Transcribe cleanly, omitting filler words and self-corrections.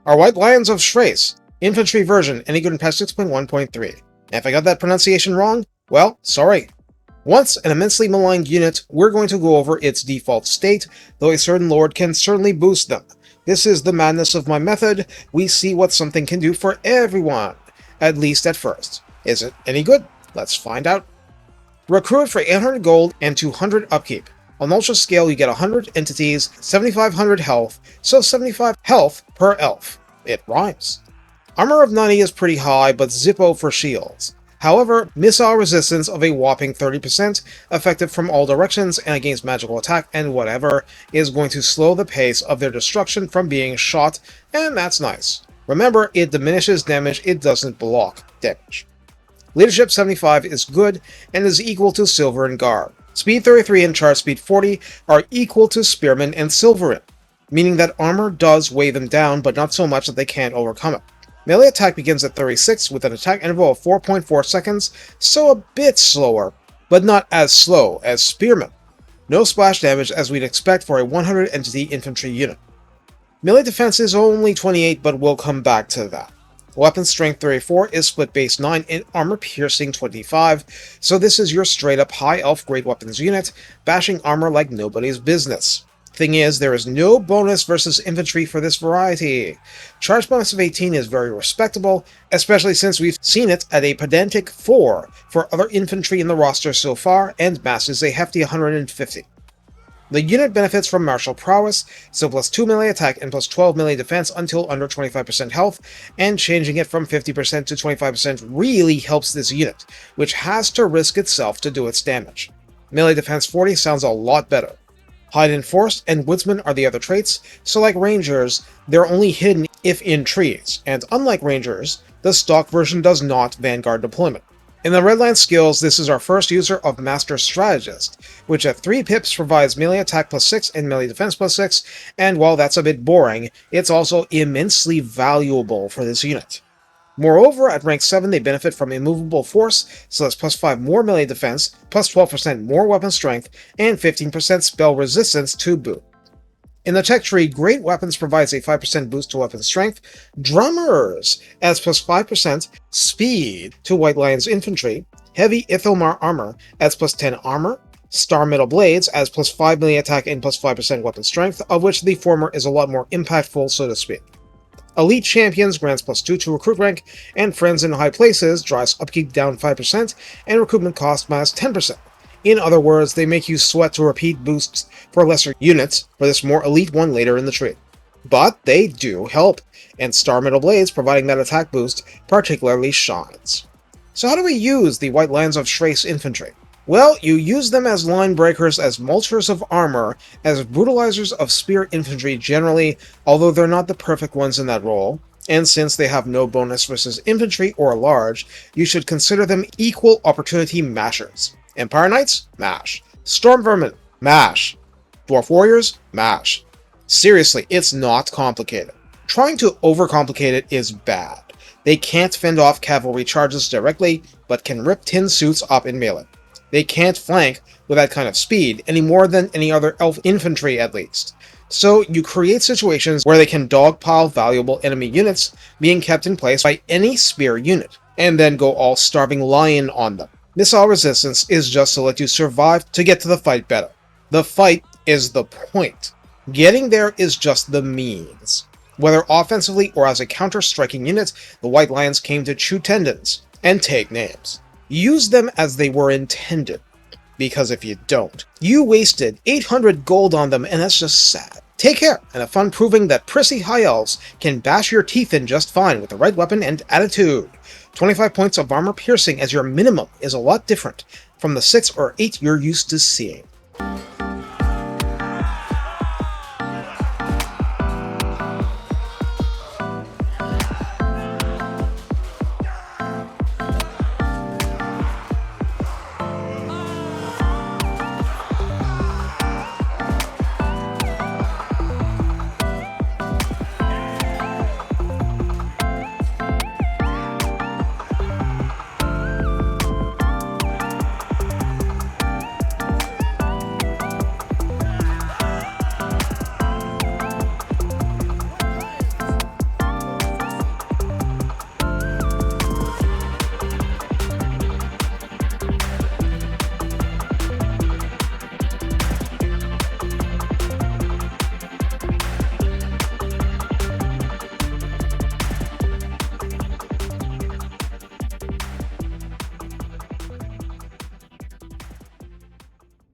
Our White Lions of Chrace, infantry version, any good in patch 6.1.3. And if I got that pronunciation wrong, well, sorry. Once an immensely maligned unit, we're going to go over its default state, though a certain lord can certainly boost them. This is the madness of my method. We see what something can do for everyone, at least at first. Is it any good? Let's find out. Recruit for 800 gold and 200 upkeep. On ultra scale, you get 100 entities, 7500 health, so 75 health per elf. It rhymes. Armor of 90 is pretty high, but Zippo for shields. However, missile resistance of a whopping 30%, effective from all directions and against magical attack and whatever, is going to slow the pace of their destruction from being shot, and that's nice. Remember, it diminishes damage, it doesn't block damage. Leadership 75 is good and is equal to Silver and Garb. Speed 33 and charge speed 40 are equal to Spearman and Silverin, meaning that armor does weigh them down, but not so much that they can't overcome it. Melee attack begins at 36 with an attack interval of 4.4 seconds, so a bit slower, but not as slow as Spearman. No splash damage as we'd expect for a 100 entity infantry unit. Melee defense is only 28, but we'll come back to that. Weapon strength 34 is split base 9 and armor piercing 25, so this is your straight up high elf great weapons unit, bashing armor like nobody's business. Thing is, there is no bonus versus infantry for this variety. Charge bonus of 18 is very respectable, especially since we've seen it at a pedantic 4 for other infantry in the roster so far, and mass is a hefty 150. The unit benefits from martial prowess, so plus 2 melee attack and plus 12 melee defense until under 25% health, and changing it from 50% to 25% really helps this unit, which has to risk itself to do its damage. Melee defense 40 sounds a lot better. Hide Enforced and Woodsman are the other traits, so like Rangers, they're only hidden if in trees, and unlike Rangers, the stock version does not Vanguard deployment. In the Redline skills, this is our first user of Master Strategist, which at 3 pips provides melee attack plus 6 and melee defense plus 6, and while that's a bit boring, it's also immensely valuable for this unit. Moreover, at rank 7 they benefit from Immovable Force, so that's plus 5 more melee defense, plus 12% more weapon strength, and 15% spell resistance to boot. In the tech tree, Great Weapons provides a 5% boost to weapon strength, Drummers adds plus 5% speed to White Lion's infantry, Heavy Ithomar Armor adds plus 10 armor, Star Metal Blades adds plus 5 melee attack and plus 5% weapon strength, of which the former is a lot more impactful, so to speak. Elite Champions grants plus 2 to recruit rank, and Friends in High Places drives upkeep down 5% and recruitment cost minus 10%. In other words, they make you sweat to repeat boosts for lesser units for this more elite one later in the tree. But they do help, and Star Metal Blades providing that attack boost particularly shines. So how do we use the White Lions of Chrace infantry? Well, you use them as line breakers, as mulchers of armor, as brutalizers of spear infantry generally, although they're not the perfect ones in that role, and since they have no bonus versus infantry or large, you should consider them equal opportunity mashers. Empire Knights? Mash. Storm Vermin? Mash. Dwarf Warriors? Mash. Seriously, it's not complicated. Trying to overcomplicate it is bad. They can't fend off cavalry charges directly, but can rip tin suits up in melee. They can't flank with that kind of speed, any more than any other elf infantry at least. So you create situations where they can dogpile valuable enemy units being kept in place by any spear unit, and then go all starving lion on them. Missile resistance is just to let you survive to get to the fight better. The fight is the point. Getting there is just the means. Whether offensively or as a counter-striking unit, the White Lions came to chew tendons and take names. Use them as they were intended, because if you don't, you wasted 800 gold on them and that's just sad. Take care, and have fun proving that prissy high elves can bash your teeth in just fine with the right weapon and attitude. 25 points of armor piercing as your minimum is a lot different from the 6 or 8 you're used to seeing.